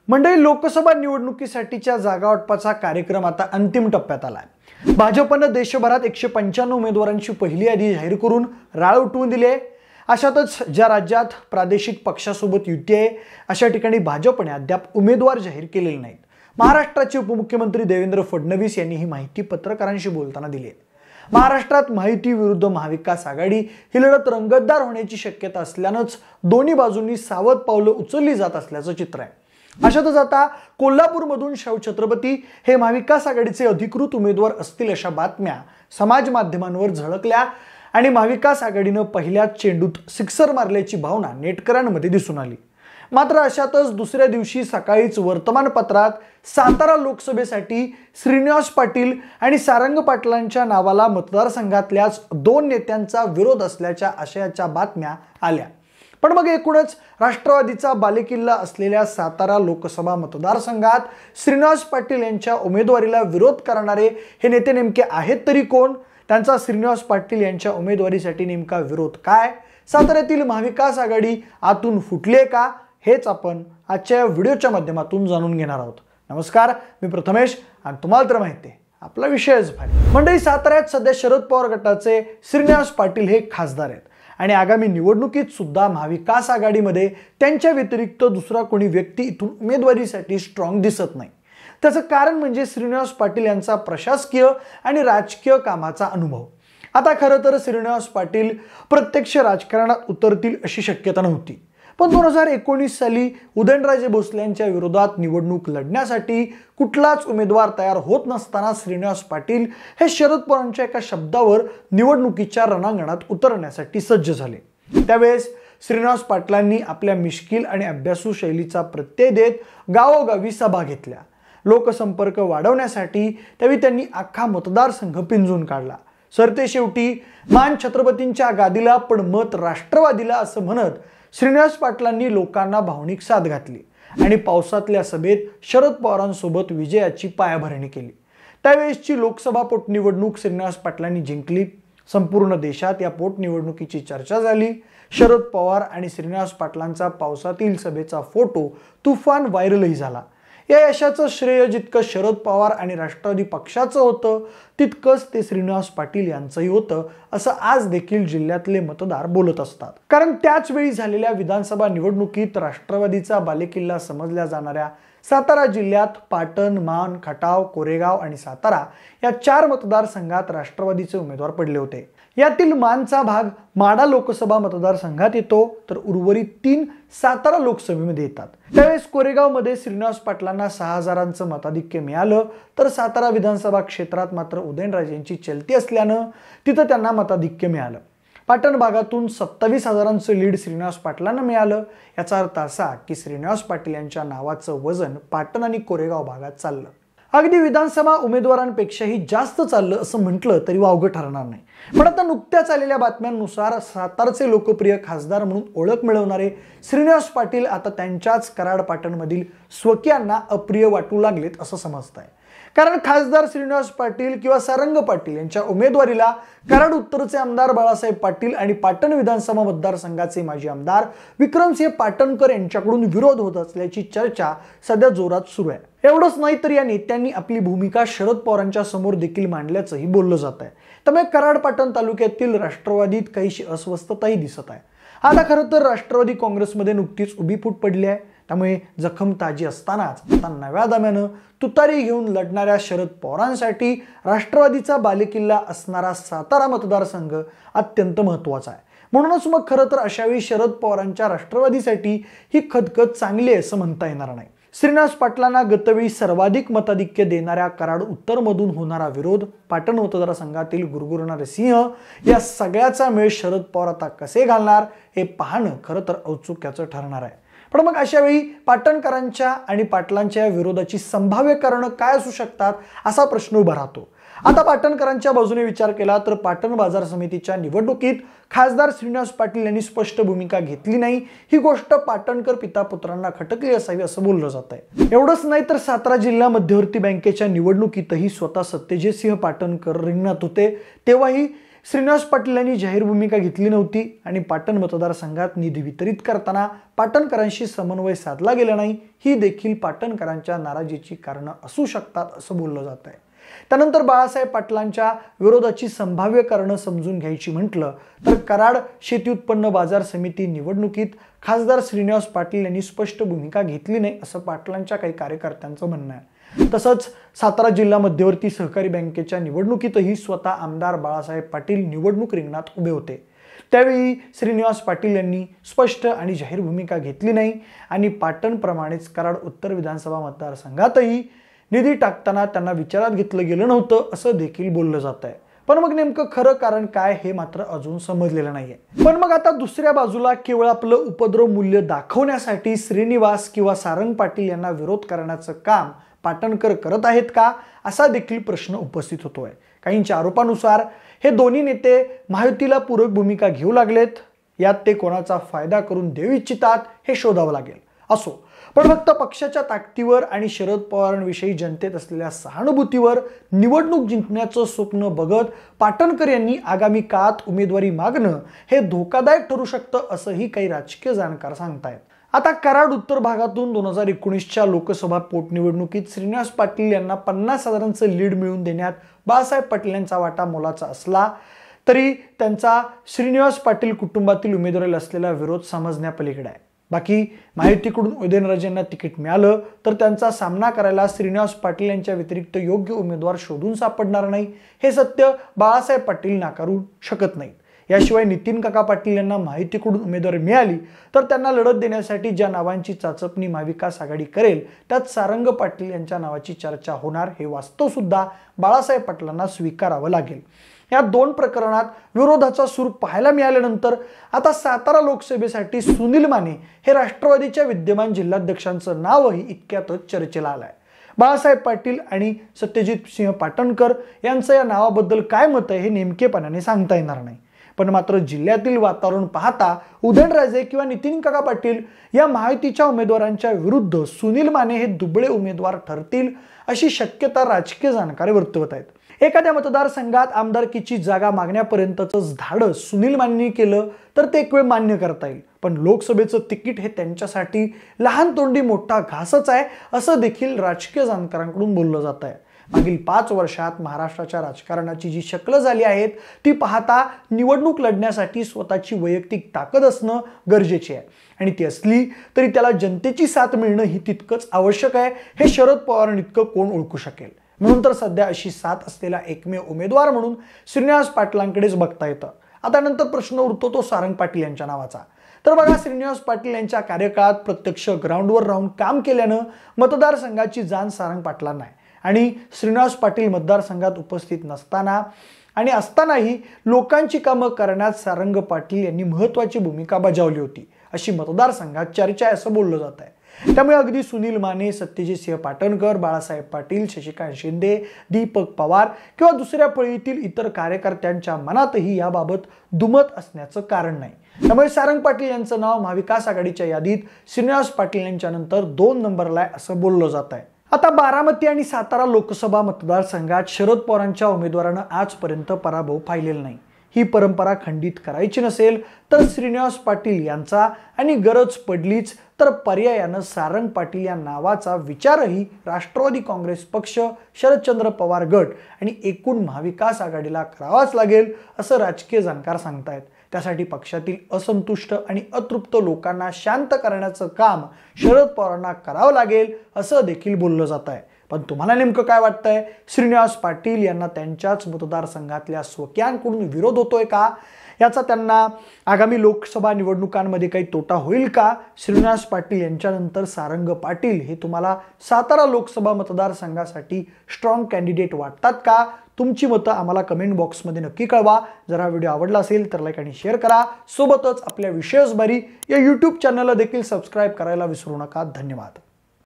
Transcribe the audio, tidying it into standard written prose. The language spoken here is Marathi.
मंडळी, लोकसभा निवडणुकीसाठीच्या जागा वाटपाचा कार्यक्रम आता अंतिम टप्प्यात आलाय। भाजपने देशभरात 195 उमेदवारांची पहिली यादी जाहीर करून राळ उठवून दिली आहे। अशातच ज्या राज्यात प्रादेशिक पक्षासोबत युती आहे अशा ठिकाणी भाजपने अद्याप उमेदवार जाहीर केलेले नाहीत। महाराष्ट्राचे उपमुख्यमंत्री देवेंद्र फडणवीस यांनी ही माहिती पत्रकारांशी बोलताना दिली आहे। महाराष्ट्रात महायुती विरुद्ध महाविकास आघाडी ही लढत रंगतदार होण्याची शक्यता असल्यानंच दोन्ही बाजूंनी सावध पावलं उचलली जात असल्याचं चित्र आहे। अशातच आता कोल्हापूरमधून शाहू छत्रपती हे महाविकास आघाडीचे अधिकृत उमेदवार असतील अशा बातम्या समाज माध्यमांवर झळकल्या आणि महाविकास आघाडीने पहिल्याच चेंडूत सिक्सर मारल्याची भावना नेटकऱ्यांमध्ये दिसून आली। मात्र अशातच दुसऱ्या दिवशी सकाळीच वर्तमानपत्रात सातारा लोकसभेसाठी श्रीनिवास पाटील आणि सारंग पाटलांच्या नावाला मतदारसंघातल्याच दोन नेत्यांचा विरोध असल्याच्या आशयाच्या बातम्या आल्या। पण मग एकूणच राष्ट्रवादीचा बालेकिल्ला असलेल्या सातारा लोकसभा मतदारसंघात श्रीनिवास पाटील यांच्या उमेदवारीला विरोध करणारे हे नेते नेमके आहेत तरी कोण? त्यांचा श्रीनिवास पाटील यांच्या उमेदवारीसाठी नेमका विरोध काय? साताऱ्यातील महाविकास आघाडी आतून फुटली का? हेच आपण आजच्या व्हिडिओच्या माध्यमातून जाणून घेणार आहोत। नमस्कार, मी प्रथमेश आणि तुम्हाला तर माहिती आहे आपला विषयच भारी। मंडळी, साताऱ्यात सध्या शरद पवार गटाचे श्रीनिवास पाटील हे खासदार आहेत आणि आगामी निवडणुकीत सुद्धा महाविकास आघाडीमध्ये त्यांच्या व्यतिरिक्त दुसरा कोणी व्यक्ती इथून उमेदवारीसाठी स्ट्रॉंग दिसत नाही। त्याचं कारण म्हणजे श्रीनिवास पाटील यांचा प्रशासकीय आणि राजकीय कामाचा अनुभव। आता खरं तर श्रीनिवास पाटील प्रत्यक्ष राजकारणात उतरतील अशी शक्यता नव्हती, पण 2019 साली उदयनराजे भोसले यांच्या विरोधात निवडणूक लढण्यासाठी कुठलाच उमेदवार तयार होत नसताना श्रीनिवास पाटील हे शरद पवारांच्या एका शब्दावर निवडणुकीच्या रणांगणात उतरण्यासाठी सज्ज झाले। त्यावेळेस श्रीनिवास पाटलांनी आपल्या मिश्किल आणि अभ्यासू शैलीचा प्रत्यय देत गावोगावी सभा घेतल्या। लोकसंपर्क वाढवण्यासाठी त्यावेळी त्यांनी अख्खा मतदारसंघ पिंजून काढला। सरतेशेवटी मान छत्रपतींच्या गादीला पण मत राष्ट्रवादीला असं म्हणत श्रीनिवास पाटलांनी लोकांना भावनिक साथ घातली आणि पावसातल्या सभेत शरद पवारांसोबत विजयाची पायाभरणी केली। त्यावेळेसची लोकसभा पोटनिवडणूक श्रीनिवास पाटलांनी जिंकली। संपूर्ण देशात या पोटनिवडणुकीची चर्चा झाली। शरद पवार आणि श्रीनिवास पाटलांचा पावसातील सभेचा फोटो तुफान व्हायरलही झाला। या यशाचं श्रेय जितकं शरद पवार आणि राष्ट्रवादी पक्षाचं होतं तितकंच ते श्रीनिवास पाटील यांचंही होतं असं आज देखील जिल्ह्यातले मतदार बोलत असतात। कारण त्याच वेळी झालेल्या विधानसभा निवडणुकीत राष्ट्रवादीचा बालेकिल्ला समजल्या जाणाऱ्या सातारा जिल्ह्यात पाटण, मान, खटाव, कोरेगाव आणि सातारा या 4 मतदारसंघात राष्ट्रवादीचे उमेदवार पडले होते। यातील मानचा भाग माढा लोकसभा मतदारसंघात येतो तर उर्वरित 3 सातारा लोकसभेमध्ये येतात। त्यावेळेस कोरेगावमध्ये श्रीनिवास पाटलांना 6000चं मताधिक्य मिळालं तर सातारा विधानसभा क्षेत्रात मात्र उदयनराजेंची चलती असल्यानं तिथं त्यांना मताधिक्य मिळालं। पाटण भागातून 27000चं लीड श्रीनिवास पाटलांना मिळालं। याचा अर्थ असा की श्रीनिवास पाटील यांच्या नावाचं वजन पाटण आणि कोरेगाव भागात चाललं। अगदी विधानसभा उमेदवारांपेक्षाही जास्त चाललं असं म्हटलं तरी वावगं ठरणार नाही। पण आता नुकत्याच आलेल्या बातम्यांनुसार सातारचे लोकप्रिय खासदार म्हणून ओळख मिळवणारे श्रीनिवास पाटील आता त्यांच्याच कराड पाटणमधील स्वकीयांना अप्रिय वाटू लागलेत असं समजत आहे। कारण खासदार श्रीनिवास पाटील किंवा सारंग पाटील यांच्या उमेदवारीला कराड उत्तरचे आमदार बाळासाहेब पाटील आणि पाटण विधानसभा मतदारसंघाचे माजी आमदार विक्रमसिंह पाटणकर यांच्याकडून विरोध होत असल्याची चर्चा सध्या जोरात सुरू आहे। एवढंच नाही तर या नेत्यांनी आपली भूमिका शरद पवारांच्या समोर देखील मांडल्याचंही बोललं जात आहे। त्यामुळे कराड पाटण तालुक्यातील राष्ट्रवादीत काहीशी अस्वस्थताही दिसत आहे। आता खरं तर राष्ट्रवादी काँग्रेसमध्ये नुकतीच उभी फूट पडली आहे। त्यामुळे जखम ताजी असतानाच आता नव्या दम्यानं तुतारी घेऊन लढणाऱ्या शरद पवारांसाठी राष्ट्रवादीचा बालेकिल्ला असणारा सातारा मतदारसंघ अत्यंत महत्त्वाचा आहे। म्हणूनच मग खरं तर अशावेळी शरद पवारांच्या राष्ट्रवादीसाठी ही खदखद चांगली आहे असं म्हणता येणार नाही। श्रीनिवास पाटलांना गतवेळी सर्वाधिक मताधिक्य देणाऱ्या कराड उत्तरमधून होणारा विरोध, पाटण मतदारसंघातील गुरगुरणारे सिंह या सगळ्याचा मेळ शरद पवार आता कसे घालणार हे पाहणं खरं तर औत्सुक्याचं ठरणार आहे। पण मग अशा वेळी पाटणकरांच्या आणि पाटलांच्या विरोधाची संभाव्य कारणं काय असू शकतात असा प्रश्न उभा राहतो। आता पाटणकरांच्या बाजूने विचार केला तर पाटण बाजार समितीच्या निवडणुकीत खासदार श्रीनिवास पाटील यांनी स्पष्ट भूमिका घेतली नाही ही गोष्ट पाटणकर पिता पुत्रांना खटकली असावी असं बोललं जात आहे। एवढंच नाही तर सातारा जिल्हा मध्यवर्ती बँकेच्या निवडणुकीतही स्वतः सत्यजित सिंह पाटणकर रिंगणात होते, तेव्हाही श्रीनिवास पाटील यांनी जाहीर भूमिका घेतली नव्हती आणि पाटण मतदारसंघात निधी वितरित करताना पाटणकरांशी समन्वय साधला गेला नाही, ही देखील पाटणकरांच्या नाराजीची कारणं असू शकतात असं बोललं जात आहे। त्यानंतर बाळासाहेब पाटलांच्या विरोधाची संभाव्य कारणं समजून घ्यायची म्हटलं तर कराड शेती उत्पन्न बाजार समिती निवडणुकीत खासदार श्रीनिवास पाटील यांनी स्पष्ट भूमिका घेतली नाही असं पाटलांच्या काही कार्यकर्त्यांचं म्हणणं आहे। तसंच सातारा जिल्हा मध्यवर्ती सहकारी बँकेच्या निवडणुकीतही स्वतः आमदार बाळासाहेब पाटील निवडणूक रिंगणात उभे होते। त्यावेळी श्रीनिवास पाटील यांनी स्पष्ट आणि जाहीर भूमिका घेतली नाही आणि पाटणप्रमाणेच कराड उत्तर विधानसभा मतदारसंघातही निधी टाकताना त्यांना विचारात घेतलं गेलं नव्हतं असं देखील बोललं जात आहे। पण मग नेमकं खरं कारण काय हे मात्र अजून समजलेलं नाहीये। पण मग आता दुसऱ्या बाजूला केवळ आपलं उपद्रव मूल्य दाखवण्यासाठी श्रीनिवास किंवा सारंग पाटील यांना विरोध करण्याचं काम पाटणकर करत आहेत का असा देखील प्रश्न उपस्थित होतोय। काहींच्या आरोपानुसार हे दोन्ही नेते महायुतीला पूरक भूमिका घेऊ लागलेत, यात ते कोणाचा फायदा करून देऊ इच्छितात हे शोधावं लागेल। असो, पण फक्त पक्षाच्या ताकदीवर आणि शरद पवारांविषयी जनतेत असलेल्या सहानुभूतीवर निवडणूक जिंकण्याचं स्वप्न बघत पाटणकर यांनी आगामी काळात उमेदवारी मागणं हे धोकादायक ठरू शकतं असंही काही राजकीय जाणकार सांगतायत। आता कराड उत्तर भागातून 2019च्या लोकसभा पोटनिवडणुकीत श्रीनिवास पाटील यांना 50,000चं लीड मिळवून देण्यात बाळासाहेब पाटील यांचा वाटा मोलाचा असला तरी त्यांचा श्रीनिवास पाटील कुटुंबातील उमेदवाराला असलेला विरोध समजण्यापलीकडे आहे। बाकी महायुतीकडून उदयनराजेंना तिकीट मिळालं तर त्यांचा सामना करायला श्रीनिवास पाटील यांच्या व्यतिरिक्त योग्य उमेदवार शोधून सापडणार नाही, हे सत्य बाळासाहेब पाटील नाकारू शकत नाहीत। याशिवाय नितीन काका पाटील यांना महायुतीकडून उमेदवारी मिळाली तर त्यांना लढत देण्यासाठी ज्या नावांची चाचपणी महाविकास आघाडी करेल त्यात सारंग पाटील यांच्या नावाची चर्चा होणार, हे वास्तव सुद्धा बाळासाहेब पाटलांना स्वीकारावं लागेल। या दोन प्रकरणात विरोधाचा सूर पाहायला मिळाल्यानंतर आता सातारा लोकसभेसाठी सुनील माने हे राष्ट्रवादीच्या विद्यमान जिल्हाध्यक्षांचं नावही इतक्यातच चर्चेला आलंय। बाळासाहेब पाटील आणि सत्यजित सिंह पाटणकर यांचं या नावाबद्दल काय मत आहे हे नेमकेपणाने सांगता येणार नाही। पण मात्र जिल्ह्यातील वातावरण पाहता उदयनराजे किंवा नितीन काका पाटील या महायुतीच्या उमेदवारांच्या विरुद्ध सुनील माने हे दुबळे उमेदवार ठरतील अशी शक्यता राजकीय जाणकार वर्तवत आहेत। एखाद्या मतदारसंघात आमदारकीची जागा मागण्यापर्यंतचं धाडस सुनील मानेंनी केलं तर ते एक वेळ मान्य करता येईल, पण लोकसभेचं तिकीट हे त्यांच्यासाठी लहान तोंडी मोठा घासच आहे असं देखील राजकीय जाणकारांकडून बोललं जात आहे। मागील 5 वर्षात महाराष्ट्राच्या राजकारणाची जी शक्ल झाली आहेत ती पाहता निवडणूक लढण्यासाठी स्वतःची वैयक्तिक ताकद असणं गरजेचे आहे आणि ती असली तरी त्याला जनतेची साथ मिळणं ही तितकंच आवश्यक आहे, हे शरद पवारांइतकं कोण ओळखू शकेल। म्हणून तर सध्या अशी साथ असलेला एकमेव उमेदवार म्हणून श्रीनिवास पाटलांकडेच बघता येतं। आता नंतर प्रश्न उरतो तो सारंग पाटील यांच्या नावाचा। तर बघा, श्रीनिवास पाटील यांच्या कार्यकाळात प्रत्यक्ष ग्राउंडवर राहून काम केल्यानं मतदारसंघाची जाण सारंग पाटलांना आहे आणि श्रीनिवास पाटील मतदारसंघात उपस्थित नसताना आणि असतानाही लोकांची कामं करण्यात सारंग पाटील यांनी महत्त्वाची भूमिका बजावली होती अशी मतदारसंघात चर्चा आहे असं बोललं जात आहे। त्यामुळे अगदी सुनील माने, सत्यजित सिंह पाटणकर, बाळासाहेब पाटील, शशिकांत शिंदे, दीपक पवार किंवा दुसऱ्या फळीतील इतर कार्यकर्त्यांच्या मनातही याबाबत दुमत असण्याचं कारण नाही। त्यामुळे सारंग पाटील यांचं नाव महाविकास आघाडीच्या यादीत श्रीनिवास पाटील यांच्या नंतर 2 नंबरला आहे असं बोललं जात आहे। आता बारामती आणि सातारा लोकसभा मतदारसंघात शरद पवारांच्या उमेदवारानं आजपर्यंत पराभव पाहिलेला नाही। ही परंपरा खंडित करायची नसेल तर श्रीनिवास पाटील यांचा आणि गरज पडलीच तर पर्यायानं सारंग पाटील या नावाचा विचारही राष्ट्रवादी काँग्रेस पक्ष, शरदचंद्र पवार गट आणि एकूण महाविकास आघाडीला करावाच लागेल असं राजकीय जाणकार सांगतायत। त्यासाठी पक्षातील असंतुष्ट आणि अतृप्त लोकांना शांत करण्याचं काम शरद पवारांना करावं लागेल असं देखील बोललं जात आहे। पण तुम्हाला नेमकं काय वाटतंय? श्रीनिवास पाटील यांना त्यांच्याच मतदारसंघातल्या स्वकीयांकडून विरोध होतोय का? याचा त्यांना आगामी लोकसभा निवडणुकांमध्ये काही तोटा होईल का? श्रीनिवास पाटील यांच्यानंतर सारंग पाटील हे तुम्हाला सातारा लोकसभा मतदारसंघासाठी स्ट्रॉंग कॅन्डिडेट वाटतात का? तुमची मतं आम्हाला कमेंट बॉक्समध्ये नक्की कळवा। जर हा व्हिडिओ आवडला असेल तर लाईक आणि शेअर करा। सोबतच आपल्या विशेष बारी या YouTube चॅनलला देखील सबस्क्राईब करायला विसरू नका। धन्यवाद।